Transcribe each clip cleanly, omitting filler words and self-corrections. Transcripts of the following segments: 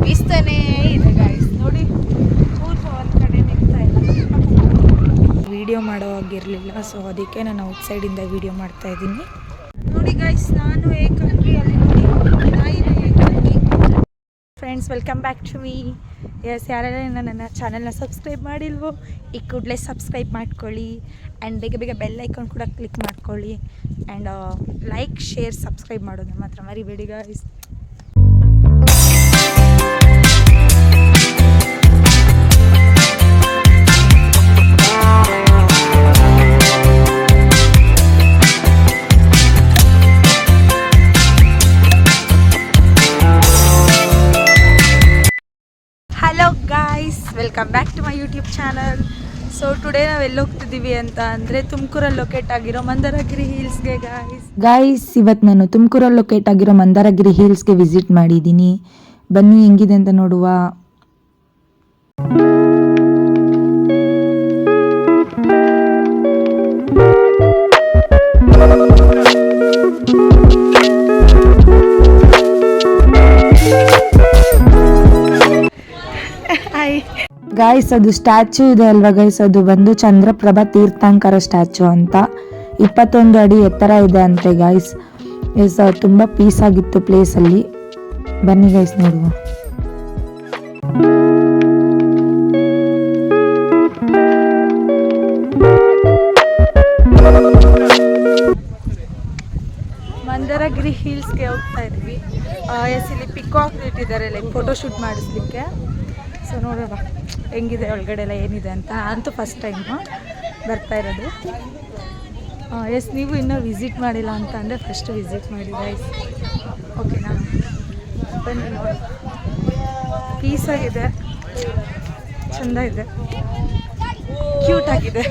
ಬೀಸ್ತಾನೇ ಇದೆ ಗಾಯ್ಸ್ ನೋಡಿ. ಪೂರ್ವ ಒಂದು ಕಡೆ ನಿಲ್ತಾ ಇಲ್ಲ. ವಿಡಿಯೋ ಮಾಡೋ ಆಗಿರಲಿಲ್ಲ, ಸೊ ಅದಕ್ಕೆ ನಾನು ಔಟ್ಸೈಡಿಂದ ವಿಡಿಯೋ ಮಾಡ್ತಾ ಇದ್ದೀನಿ. ನೋಡಿ ಗಾಯ್ಸ್, ನಾನು ಏಕಾಂಗಿ ಅಲ್ಲಿ ನೋಡಿ ಏಕಾಂಗಿ. Friends, welcome back to me. Yes, ಯಾರೆಲ್ಲ ನನ್ನ ಚಾನಲ್ನ ಸಬ್ಸ್ಕ್ರೈಬ್ ಮಾಡಿಲ್ವೋ ಈ ಕೂಡಲೇ ಸಬ್ಸ್ಕ್ರೈಬ್ ಮಾಡ್ಕೊಳ್ಳಿ. ಆ್ಯಂಡ್ ಬೇಗ ಬೇಗ ಬೆಲ್ ಐಕಾನ್ ಕೂಡ ಕ್ಲಿಕ್ ಮಾಡ್ಕೊಳ್ಳಿ. ಆ್ಯಂಡ್ ಲೈಕ್, ಶೇರ್, ಸಬ್ಸ್ಕ್ರೈಬ್ ಮಾಡೋದನ್ನ ಮಾತ್ರ ಮರಿಬೇಡಿ guys. Hello guys, welcome back to my YouTube channel. So today ನಾವು ಎಲ್ಲಿ ಹೋಗ್ತಿದ್ದೀವಿ ಅಂತ ಅಂದರೆ ತುಮಕೂರಲ್ಲಿ ಲೊಕೇಟ್ ಆಗಿರೋ ಮಂದಾರಗಿರಿ ಹಿಲ್ಸ್ಗೆ ಗಾಯ್ಸ್. ಇವತ್ತು ನಾನು ತುಮಕೂರಲ್ಲಿ ಲೊಕೇಟ್ ಆಗಿರೋ ಮಂದಾರಗಿರಿ ಹಿಲ್ಸ್ಗೆ ವಿಸಿಟ್ ಮಾಡಿದ್ದೀನಿ. ಬನ್ನಿ ಹೆಂಗಿದೆ ಅಂತ ನೋಡುವ. ಗಾಯ್ಸ್, ಅದು ಸ್ಟ್ಯಾಚ್ಯೂ ಇದೆ ಅಲ್ವಾ ಗೈಸ್, ಅದು ಬಂದು ಚಂದ್ರಪ್ರಭಾ ತೀರ್ಥಂಕರ ಸ್ಟ್ಯಾಚ್ಯೂ ಅಂತ. 21 ಅಡಿ ಎತ್ತರ ಇದೆ ಅಂತೆ ಗಾಯ್ಸ್. ಎಸ್, ತುಂಬ ಪೀಸ್ ಆಗಿತ್ತು ಪ್ಲೇಸಲ್ಲಿ. ಬನ್ನಿ ಗೈಸ್ ನೋಡುವ. ಮಂದಾರಗಿರಿ ಹಿಲ್ಸ್ಗೆ ಹೋಗ್ತಾ ಇದ್ವಿ. ಎಸ್, ಇಲ್ಲಿ ಪಿಕಾಕ್ ಇಟ್ಟಿದ್ದಾರೆ ಲೈಕ್ ಫೋಟೋ ಶೂಟ್ ಮಾಡಿಸ್ಲಿಕ್ಕೆ. ಸೊ ನೋಡೋಣ ಹೆಂಗಿದೆ ಒಳಗಡೆ ಎಲ್ಲ ಏನಿದೆ ಅಂತ. ಅಂತೂ ಫಸ್ಟ್ ಟೈಮು ಬರ್ತಾ ಇರೋದು. ಎಸ್, ನೀವು ಇನ್ನೂ ವಿಸಿಟ್ ಮಾಡಿಲ್ಲ ಅಂತ ಅಂದರೆ ಫಸ್ಟ್ ವಿಸಿಟ್ ಮಾಡಿ ಗೈಸ್. ಓಕೆನಾ? ಬನ್ನಿ ನೋಡಿ. ಪೀಸಾಗಿದೆ, ಚೆಂದ ಇದೆ, ಕ್ಯೂಟ್ ಆಗಿದೆ.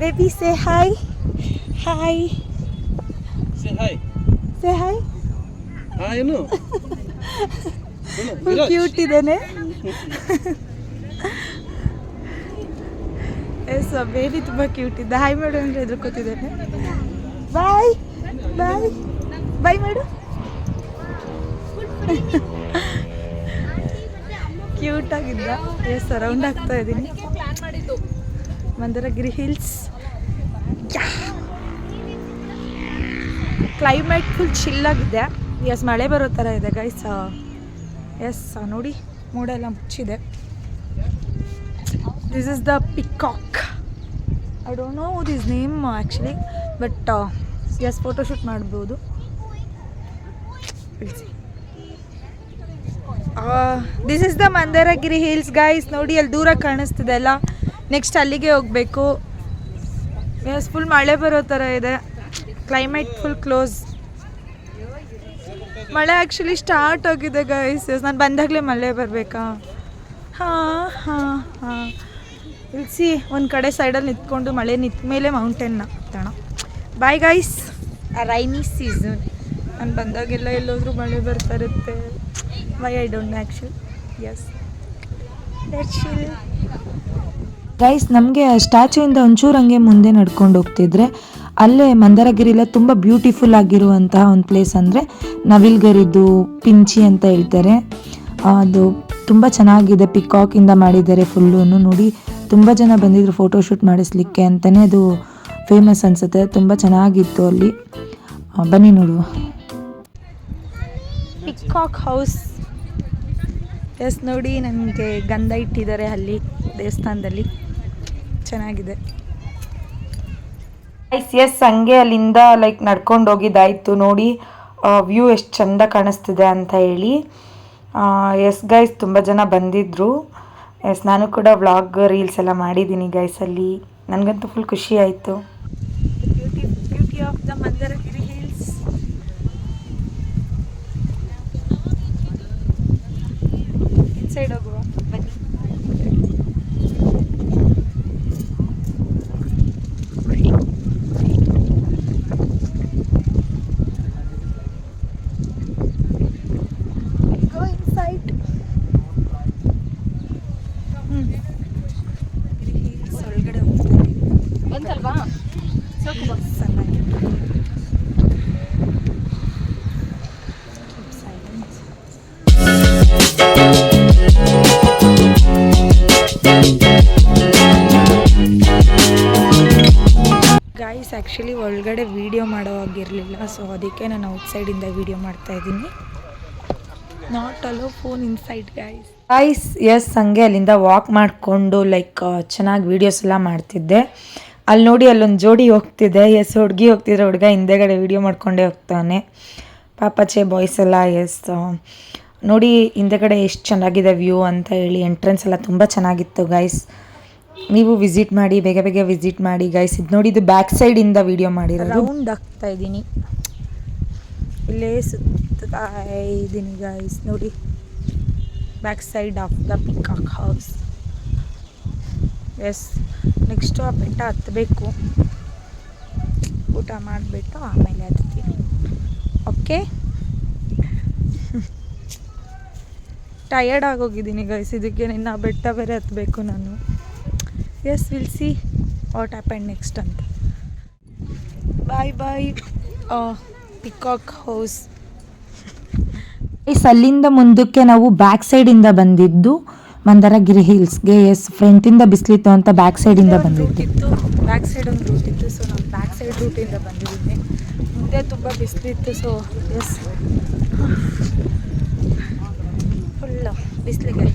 Baby, say hi. Hi. Say hi. Say hi. You know. Cute ಇದ್ದಾನೆ. ಎಸ್, ಬೇಬಿ ತುಂಬ ಕ್ಯೂಟ್ ಇದ್ದ. ಹಾಯ್ ಮಾಡು ಅಂದರೆ ಎದುರ್ಕೋತಿದ್ದಾನೆ. ಬಾಯ್ ಬಾಯ್ ಬಾಯ್ ಮಾಡು. ಕ್ಯೂಟ್ ಆಗಿದ್ದ. ಎಸ್, ರೌಂಡ್ ಆಗ್ತಾ ಇದ್ದೀನಿ. ಮಂದಾರಗಿರಿ ಹಿಲ್ಸ್. ಕ್ಲೈಮೇಟ್ ಫುಲ್ ಚಿಲ್ಲಾಗಿದೆ. ಎಸ್, ಮಳೆ ಬರೋ ಥರ ಇದೆ ಗೈಸ್. ಎಸ್, ನೋಡಿ ಮೋಡ ಎಲ್ಲ ಮುಚ್ಚಿದೆ. This is the peacock. I don't know this name actually, but yes, photoshoot ಮಾಡ್ಬೋದು. This is the Mandaragiri hills guys. ನೋಡಿ ಅಲ್ಲಿ ದೂರ ಕಾಣಿಸ್ತಿದೆ ಅಲ್ಲ, ನೆಕ್ಸ್ಟ್ ಅಲ್ಲಿಗೆ ಹೋಗಬೇಕು. ಎಸ್, ಫುಲ್ ಮಳೆ ಬರೋ ಥರ ಇದೆ. Climate full close. ಮಳೆ ಆ್ಯಕ್ಚುಲಿ ಸ್ಟಾರ್ಟ್ ಆಗಿದೆ ಗೈಸ್. ಎಸ್, ನಾನು ಬಂದಾಗಲೇ ಮಳೆ ಬರಬೇಕಾ? ಹಾಂ ಇಳಿಸಿ ಒಂದು ಕಡೆ ಸೈಡಲ್ಲಿ ನಿಂತ್ಕೊಂಡು ಮಳೆ ನಿಂತ ಮೇಲೆ ಮೌಂಟೇನ್ನ ಹತ್ತೋಣ. Bye guys. Rainy season. ನಾನು ಬಂದಾಗೆಲ್ಲ ಎಲ್ಲೋದ್ರೂ ಮಳೆ ಬರ್ತಾ ಇರುತ್ತೆ. Why I don't know actually. Yes, let's chill. Guys, ನಮಗೆ ಸ್ಟ್ಯಾಚ್ಯೂಯಿಂದ ಒಂಚೂರು ಹಂಗೆ ಮುಂದೆ ನಡ್ಕೊಂಡು ಹೋಗ್ತಿದ್ರೆ ಅಲ್ಲೇ ಮಂದಾರಗಿರಿಲ ತುಂಬ ಬ್ಯೂಟಿಫುಲ್ ಆಗಿರುವಂತಹ ಒಂದು ಪ್ಲೇಸ್ ಅಂದರೆ ನವಿಲ್ಗರಿದು ಪಿಂಚಿ ಅಂತ ಹೇಳ್ತಾರೆ. ಅದು ತುಂಬ ಚೆನ್ನಾಗಿದೆ. ಪಿಕಾಕಿಂದ ಮಾಡಿದ್ದಾರೆ ಫುಲ್ಲು. ನೋಡಿ, ತುಂಬ ಜನ ಬಂದಿದ್ರು ಫೋಟೋಶೂಟ್ ಮಾಡಿಸ್ಲಿಕ್ಕೆ ಅಂತಲೇ ಅದು ಫೇಮಸ್ ಅನಿಸುತ್ತೆ. ತುಂಬ ಚೆನ್ನಾಗಿತ್ತು ಅಲ್ಲಿ. ಬನ್ನಿ ನೋಡುವ. Peacock house. ಎಸ್, ನೋಡಿ ನನಗೆ ಗಂಧ ಇಟ್ಟಿದ್ದಾರೆ ಅಲ್ಲಿ ದೇವಸ್ಥಾನದಲ್ಲಿ. ಚೆನ್ನಾಗಿದೆ. ಎಸ್, ಹಂಗೆ ಅಲ್ಲಿಂದ ಲೈಕ್ ನಡ್ಕೊಂಡು ಹೋಗಿದ್ದಾಯಿತು. ನೋಡಿ ವ್ಯೂ ಎಷ್ಟು ಚೆಂದ ಕಾಣಿಸ್ತಿದೆ ಅಂತ ಹೇಳಿ. ಎಸ್ ಗೈಸ್, ತುಂಬ ಜನ ಬಂದಿದ್ದರು. ಎಸ್, ನಾನು ಕೂಡ ವ್ಲಾಗ್ ರೀಲ್ಸ್ ಎಲ್ಲ ಮಾಡಿದ್ದೀನಿ ಗೈಸ್ ಅಲ್ಲಿ. ನನಗಂತೂ ಫುಲ್ ಖುಷಿ ಆಯಿತು. Beauty of the Mandaragiri hills. Inside ಹೋಗುವ ಬನ್ನಿ. ಬಂತಲ್ವಾ ಗಾಯ್ಸ್ ಆ್ಯಕ್ಚುಲಿ ಒಳಗಡೆ ವೀಡಿಯೋ ಮಾಡೋ ಆಗಿರಲಿಲ್ಲ, ಸೊ ಅದಕ್ಕೆ ನಾನು ಔಟ್ಸೈಡಿಂದ ವೀಡಿಯೋ ಮಾಡ್ತಾಯಿದ್ದೀನಿ. Not allow phone inside guys. Yes ಹಂಗೆ ಅಲ್ಲಿಂದ ವಾಕ್ ಮಾಡಿಕೊಂಡು ಲೈಕ್ ಚೆನ್ನಾಗಿ ವೀಡಿಯೋಸ್ ಎಲ್ಲ ಮಾಡ್ತಿದ್ದೆ. ಅಲ್ಲಿ ನೋಡಿ ಅಲ್ಲೊಂದು ಜೋಡಿ ಹೋಗ್ತಿದೆ. ಎಸ್ ಹುಡುಗಿ ಹೋಗ್ತಿದ್ರೆ ಹುಡುಗ ಹಿಂದೆಗಡೆ ವೀಡಿಯೋ ಮಾಡ್ಕೊಂಡೇ ಹೋಗ್ತಾನೆ. ಪಾಪಚೆ ಬಾಯ್ಸ್ ಎಲ್ಲ ಎಸ್ ನೋಡಿ ಹಿಂದೆಗಡೆ ಎಷ್ಟು ಚೆನ್ನಾಗಿದೆ ವ್ಯೂ ಅಂತ ಹೇಳಿ. ಎಂಟ್ರೆನ್ಸ್ ಎಲ್ಲ ತುಂಬ ಚೆನ್ನಾಗಿತ್ತು ಗೈಸ್. ನೀವು ವಿಸಿಟ್ ಮಾಡಿ, ಬೇಗ ಬೇಗ ವಿಸಿಟ್ ಮಾಡಿ ಗೈಸ್. ಇದು ನೋಡಿ, ಇದು ಬ್ಯಾಕ್ ಸೈಡಿಂದ ವೀಡಿಯೋ ಮಾಡಿರೋದು. ರೌಂಡ್ ಆಗ್ತಾ ಇದ್ದೀನಿ, ಇಲ್ಲೇ ಸುತ್ತಾ ಇದ್ದೀನಿ ಗೈಸ್. ನೋಡಿ back side of the peacock house. Yes next ಆ ಬೆಟ್ಟ ಹತ್ತಬೇಕು. ಊಟ ಮಾಡಿಬಿಟ್ಟು ಆಮೇಲೆ ಹತ್ತೀನಿ. ಓಕೆ, ಟಯರ್ಡ್ ಆಗೋಗಿದ್ದೀನಿ ಗೈಸ್. ಇದಕ್ಕೆ ನಿನ್ನ ಬೆಟ್ಟ ಬೇರೆ ಹತ್ತಬೇಕು ನಾನು. Yes will see what happen next ಅಂತ. Bye bye peacock house. ಅಲ್ಲಿಂದ ಮುಂದಕ್ಕೆ ನಾವು ಬ್ಯಾಕ್ ಸೈಡಿಂದ ಬಂದಿದ್ದು ಮಂದಾರಗಿರಿ ಹಿಲ್ಸ್ಗೆ. ಎಸ್ ಫ್ರಂಟಿಂದ ಬಿಸಿಲಿತ್ತು ಅಂತ ಬ್ಯಾಕ್ ಸೈಡಿಂದ ಬಂದಿತ್ತು. ಬ್ಯಾಕ್ ಸೈಡ್ ಒಂದು ರೂಟ್ ಇತ್ತು, ಸೊ ನಾವು ಬ್ಯಾಕ್ ಸೈಡ್ ರೂಟಿಂದ ಬಂದಿದ್ದೀನಿ. ಮುಂದೆ ತುಂಬ ಬಿಸಿಲಿತ್ತು, ಸೊ ಎಸ್ ಫುಲ್ಲು ಬಿಸಿಲಿಗೆ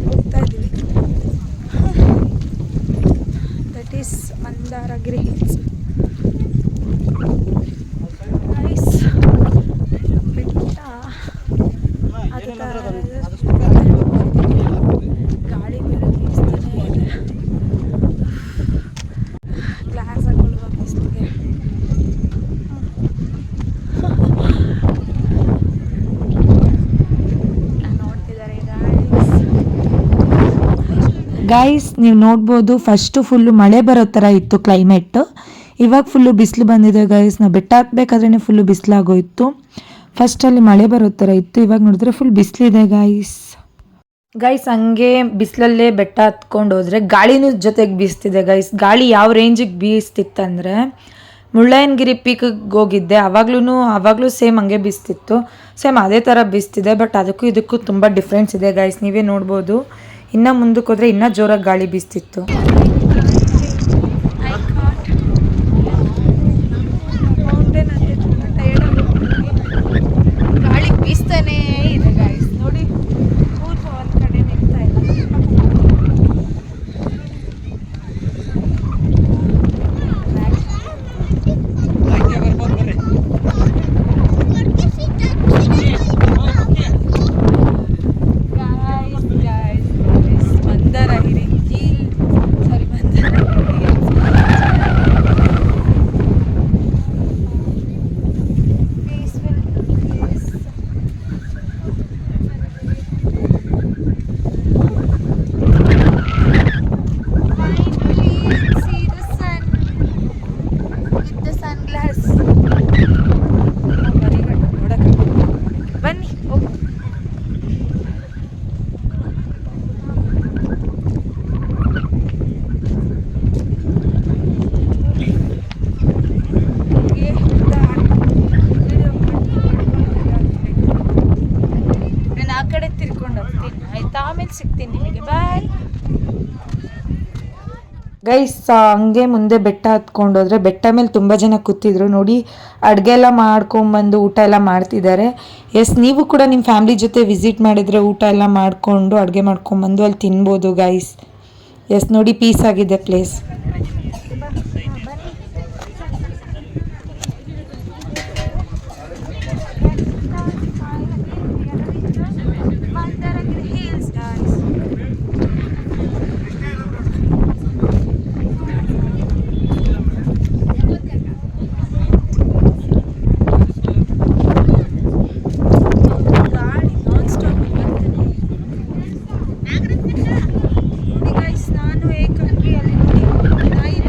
ಹೋಗ್ತಾ ಇದ್ದೀವಿ. That is Mandaragiri hills. Nice ಬೆಟ್ಟ. ಅದು ಗಾಳಿ ಬೇರೆ ಬೀಸ್ತಾನೆ ಇದೆ. ಗ್ಲಾಸ್ ಹಾಕೊಳ್ಳುವ ಬಿಸಿಲಿಗೆ ನೋಡ್ತಿದ್ದಾರೆ ಗೈಸ್. ನೀವು ನೋಡ್ಬೋದು ಫಸ್ಟು ಫುಲ್ಲು ಮಳೆ ಬರೋ ಥರ ಇತ್ತು ಕ್ಲೈಮೇಟ್. ಇವಾಗ ಫುಲ್ಲು ಬಿಸಿಲು ಬಂದಿದೆ ಗೈಸ್. ನಾವು ಬೆಟ್ಟ ಹತ್ಬೇಕಾದ್ರೇ ಫುಲ್ಲು ಬಿಸಿಲಾಗೋಯಿತು. ಫಸ್ಟಲ್ಲಿ ಮಳೆ ಬರೋ ಥರ ಇತ್ತು, ಇವಾಗ ನೋಡಿದ್ರೆ ಫುಲ್ ಬಿಸಿಲಿದೆ ಗೈಸ್. ಹಂಗೆ ಬಿಸಿಲಲ್ಲೇ ಬೆಟ್ಟ ಹತ್ಕೊಂಡು ಹೋದರೆ ಗಾಳಿನೂ ಜೊತೆಗೆ ಬೀಸ್ತಿದೆ ಗೈಸ್. ಗಾಳಿ ಯಾವ ರೇಂಜಿಗೆ ಬೀಸ್ತಿತ್ತಂದರೆ, ಮುಳ್ಳಯ್ಯನಗಿರಿ ಪೀಕಿಗೆ ಹೋಗಿದ್ದೆ ಆವಾಗಲೂ ಸೇಮ್ ಹಂಗೆ ಬೀಸ್ತಿತ್ತು. ಸೇಮ್ ಅದೇ ಥರ ಬೀಸ್ತಿದೆ. ಬಟ್ ಅದಕ್ಕೂ ಇದಕ್ಕೂ ತುಂಬ ಡಿಫ್ರೆನ್ಸ್ ಇದೆ ಗೈಸ್. ನೀವೇ ನೋಡ್ಬೋದು. ಇನ್ನೂ ಮುಂದಕ್ಕೆ ಹೋದರೆ ಇನ್ನೂ ಜೋರಾಗಿ ಗಾಳಿ ಬೀಸ್ತಿತ್ತು. ಗಾಳಿ ಬೀಸ್ತಾನೇ ಇದೆ ಗೈಸ್. ನೋಡಿ ಕೂತು ಒಂದು ಕಡೆ ನಿಲ್ತಾ ಇಲ್ಲ. ಮಂದಾರಗಿರಿ ಹಿಲ್, ಸಾರಿ ಮಂದಾರಗಿರಿ ಸಿಗ್ತೀನಿ ನಿಮಗೆ. Bye guys. ಹಂಗೆ ಮುಂದೆ ಬೆಟ್ಟ ಹತ್ಕೊಂಡೋದ್ರೆ ಬೆಟ್ಟ ಮೇಲೆ ತುಂಬ ಜನ ಕೂತಿದ್ರು. ನೋಡಿ ಅಡುಗೆ ಎಲ್ಲ ಮಾಡ್ಕೊಂಬಂದು ಊಟ ಎಲ್ಲ ಮಾಡ್ತಿದ್ದಾರೆ. ಎಸ್ ನೀವು ಕೂಡ ನಿಮ್ಮ ಫ್ಯಾಮಿಲಿ ಜೊತೆ ವಿಸಿಟ್ ಮಾಡಿದರೆ ಊಟ ಎಲ್ಲ ಮಾಡಿಕೊಂಡು ಅಡುಗೆ ಮಾಡ್ಕೊಂಬಂದು ಅಲ್ಲಿ ತಿನ್ಬೋದು ಗೈಸ್. ಎಸ್ ನೋಡಿ ಪೀಸ್ ಆಗಿದೆ ಪ್ಲೇಸ್. ನಾನು ಏಕಾಂಗಿ ಅಲ್ಲಿ ನೋಡಿ ನಾಯಿ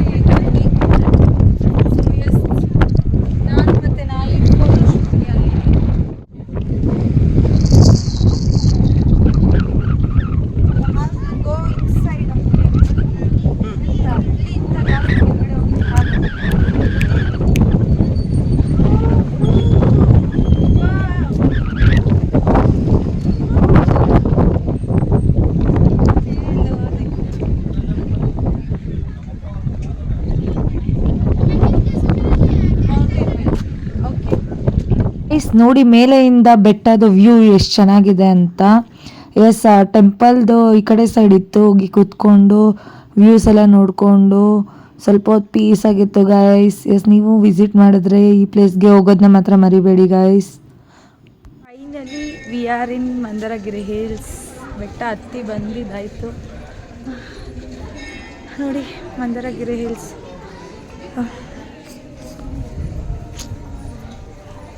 ಗಾಯ್ಸ್ ನೋಡಿ ಮೇಲೆಯಿಂದ ಬೆಟ್ಟದ ವ್ಯೂ ಎಷ್ಟು ಚೆನ್ನಾಗಿದೆ ಅಂತ. ಎಸ್ ಟೆಂಪಲ್ದು ಈ ಕಡೆ ಸೈಡ್ ಇತ್ತು, ಹೋಗಿ ಕೂತ್ಕೊಂಡು ವ್ಯೂಸ್ ಎಲ್ಲ ನೋಡಿಕೊಂಡು ಸ್ವಲ್ಪ ಹೊತ್ತು ಪೀಸ್ ಆಗಿತ್ತು ಗಾಯ್ಸ್. ಎಸ್ ನೀವು ವಿಸಿಟ್ ಮಾಡಿದ್ರೆ ಈ ಪ್ಲೇಸ್ಗೆ ಹೋಗೋದನ್ನ ಮಾತ್ರ ಮರಿಬೇಡಿ guys. Finally we are in Mandaragiri hills. ಬೆಟ್ಟ ಹತ್ತಿ ಬಂದಿದ್ದಾಯಿತು ನೋಡಿ ಮಂದರಗಿರಿ ಹಿಲ್ಸ್.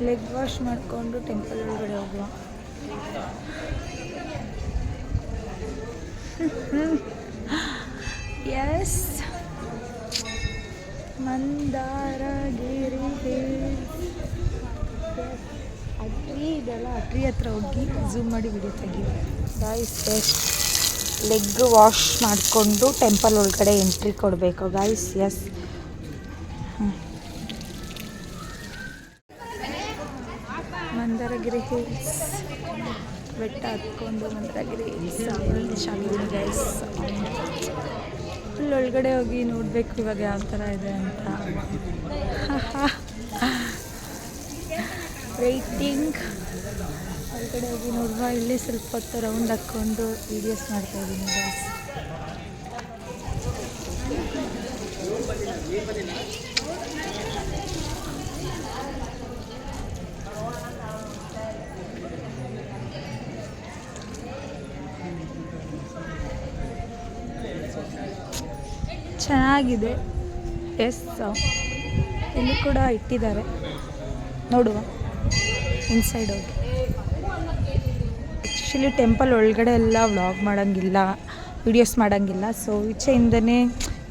ಲೆಗ್ ವಾಶ್ ಮಾಡಿಕೊಂಡು ಟೆಂಪಲ್ ಒಳಗಡೆ ಹೋಗುವ. S Mandaragiri hills. ಟ್ರೀ ಇದೆಲ್ಲ ಆ ಟ್ರೀ ಹತ್ರ ಹೋಗಿ ಝೂಮ್ ಮಾಡಿ ವಿಡಿಯೋ ತೆಗಿ ಗಾಯ್ಸ್. ಲೆಗ್ ವಾಶ್ ಮಾಡಿಕೊಂಡು ಟೆಂಪಲ್ ಒಳಗಡೆ ಎಂಟ್ರಿ ಕೊಡಬೇಕು ಗಾಯ್ಸ್. ಎಸ್ ಮಂದರಗಿರಿ ಹಿಲ್ಸ್ ಬೆಟ್ಟ ಹತ್ಕೊಂಡು ಮಂದರಗಿರಿ ಹಿಲ್ಸ್ ಆಗಿದೆ ಗೈಸ್. ಫುಲ್ ಒಳಗಡೆ ಹೋಗಿ ನೋಡಬೇಕು ಇವಾಗ ಯಾವ ಥರ ಇದೆ ಅಂತ. ವೇಟಿಂಗ್ ಒಳಗಡೆ ಹೋಗಿ ನೋಡುವ. ಇಲ್ಲಿ ಸ್ವಲ್ಪ ಹೊತ್ತು ರೌಂಡ್ ಹಾಕ್ಕೊಂಡು ವೀಡಿಯೋಸ್ ಮಾಡ್ತಾಯಿದ್ದೀನಿ ಗೈಸ್. ಚೆನ್ನಾಗಿದೆ. ಎಸ್ ಇಲ್ಲಿ ಕೂಡ ಇಟ್ಟಿದ್ದಾರೆ, ನೋಡುವ ಇನ್ಸೈಡ್ ಹೋಗಿ. ಆ್ಯಕ್ಚುಲಿ ಟೆಂಪಲ್ ಒಳಗಡೆ ಎಲ್ಲ ವ್ಲಾಗ್ ಮಾಡೋಂಗಿಲ್ಲ, ವಿಡಿಯೋಸ್ ಮಾಡೋಂಗಿಲ್ಲ. ಸೊ ಈಚೆಯಿಂದನೇ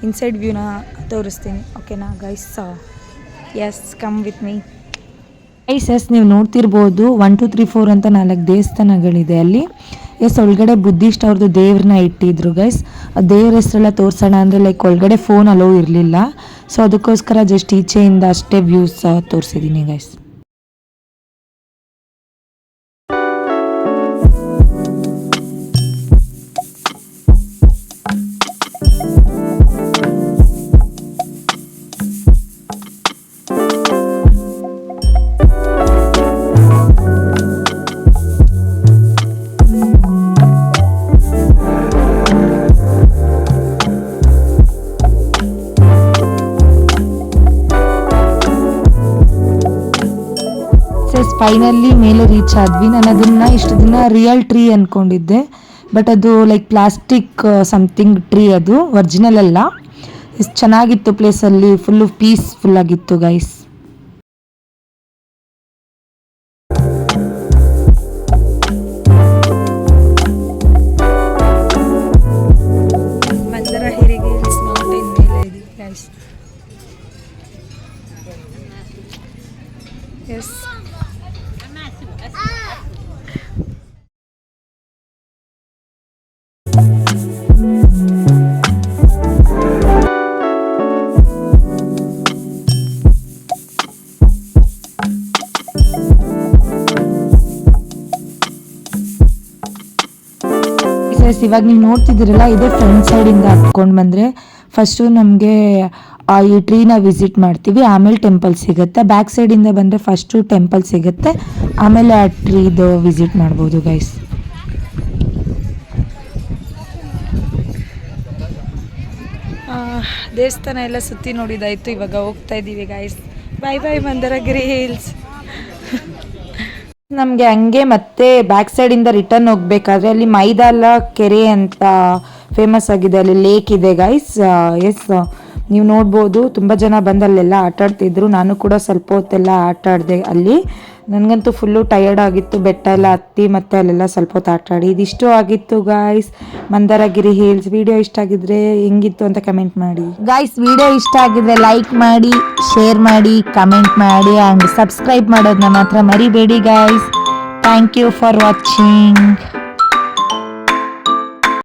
ಇನ್ಸೈಡ್ ವ್ಯೂನ ತೋರಿಸ್ತೀನಿ, ಓಕೆನಾ guys? Yes come with me guys. Yes ನೀವು ನೋಡ್ತಿರ್ಬೋದು 1 2 3 4 ಅಂತ 4 ದೇವಸ್ಥಾನಗಳಿದೆ ಅಲ್ಲಿ. ಎಸ್ ಒಳಗಡೆ ಬುದ್ಧಿಸ್ಟ್ ಅವ್ರದ್ದು ದೇವ್ರನ್ನ ಇಟ್ಟಿದ್ರು ಗೈಸ್. ಆ ದೇವ್ರ ಹೆಸರೆಲ್ಲ ತೋರಿಸೋಣ ಅಂದರೆ ಲೈಕ್ ಒಳಗಡೆ ಫೋನ್ ಅಲೋ ಇರಲಿಲ್ಲ. ಸೊ ಅದಕ್ಕೋಸ್ಕರ ಜಸ್ಟ್ ಈಚೆಯಿಂದ ಅಷ್ಟೇ ವ್ಯೂಸ್ ತೋರಿಸಿದ್ದೀನಿ ಗೈಸ್. ಫೈನಲಿ ಮೇಲೆ ರೀಚ್ ಆದ್ವಿ. ನಾನು ಅದನ್ನು ಇಷ್ಟು ದಿನ ರಿಯಲ್ ಟ್ರೀ ಅಂದ್ಕೊಂಡಿದ್ದೆ, ಬಟ್ ಅದು ಲೈಕ್ ಪ್ಲಾಸ್ಟಿಕ್ ಸಮಥಿಂಗ್ ಟ್ರೀ, ಅದು ಒರಿಜಿನಲ್ ಅಲ್ಲ. ಎಷ್ಟು ಚೆನ್ನಾಗಿತ್ತು ಪ್ಲೇಸಲ್ಲಿ, ಫುಲ್ಲು ಪೀಸ್ಫುಲ್ ಆಗಿತ್ತು ಗೈಸ್. ಮಂದರಗಿರಿ ಹಿಲ್ಸ್ ಮೌಂಟೇನ್ ಮೇಲೆ ಇದೆ ಗೈಸ್. ಎಸ್ ಇವಾಗ ನೀವು ನೋಡ್ತಿದ್ದೀರಲ್ಲ, ಇದೇ ಫ್ರಂಟ್ ಸೈಡಿಂದ ಹತ್ಕೊಂಡು ಬಂದರೆ ಫಸ್ಟು ನಮಗೆ ಈ ಟ್ರೀನ ವಿಸಿಟ್ ಮಾಡ್ತೀವಿ, ಆಮೇಲೆ ಟೆಂಪಲ್ ಸಿಗುತ್ತೆ. ಬ್ಯಾಕ್ ಸೈಡಿಂದ ಬಂದರೆ ಫಸ್ಟು ಟೆಂಪಲ್ ಸಿಗುತ್ತೆ, ಆಮೇಲೆ ಆ ಟ್ರೀದು ವಿಸಿಟ್ ಮಾಡ್ಬೋದು ಗೈಸ್. ದೇವಸ್ಥಾನ ಎಲ್ಲ ಸುತ್ತಿ ನೋಡಿದಾಯಿತು, ಇವಾಗ ಹೋಗ್ತಾ ಇದ್ದೀವಿ ಗೈಸ್. ಬಾಯ್ ಬಾಯ್ ಮಂದರಗಿರಿ ಹಿಲ್ಸ್. ನಮಗೆ ಹಂಗೆ ಮತ್ತೆ ಬ್ಯಾಕ್ ಸೈಡಿಂದ ರಿಟರ್ನ್ ಹೋಗ್ಬೇಕಾದ್ರೆ ಅಲ್ಲಿ ಮೈದಾಲ ಕೆರೆ ಅಂತ ಫೇಮಸ್ ಆಗಿದೆ, ಅಲ್ಲಿ ಲೇಕ್ ಇದೆ ಗೈಸ್. ಎಸ್ ನೀವು ನೋಡ್ಬೋದು, ತುಂಬ ಜನ ಬಂದು ಅಲ್ಲೆಲ್ಲ ಆಟ ಆಡ್ತಿದ್ರು. ನಾನು ಕೂಡ ಸ್ವಲ್ಪ ಹೊತ್ತೆಲ್ಲ ಆಟ ಆಡಿದೆ ಅಲ್ಲಿ. ನನಗಂತೂ ಫುಲ್ಲು ಟಯರ್ಡ್ ಆಗಿತ್ತು, ಬೆಟ್ಟ ಎಲ್ಲ ಹತ್ತಿ ಮತ್ತು ಅಲ್ಲೆಲ್ಲ ಸ್ವಲ್ಪ ಹೊತ್ತು ಆಟ ಆಡಿ. ಇದಿಷ್ಟು ಆಗಿತ್ತು ಗಾಯ್ಸ್ ಮಂದರಗಿರಿ ಹಿಲ್ಸ್. ವಿಡಿಯೋ ಇಷ್ಟ ಆಗಿದ್ರೆ ಹೆಂಗಿತ್ತು ಅಂತ ಕಮೆಂಟ್ ಮಾಡಿ ಗಾಯ್ಸ್. ವಿಡಿಯೋ ಇಷ್ಟ ಆಗಿದ್ರೆ ಲೈಕ್ ಮಾಡಿ, ಶೇರ್ ಮಾಡಿ, ಕಮೆಂಟ್ ಮಾಡಿ ಆ್ಯಂಡ್ ಸಬ್ಸ್ಕ್ರೈಬ್ ಮಾಡೋದನ್ನ ಮಾತ್ರ ಮರಿಬೇಡಿ guys. Thank you for watching.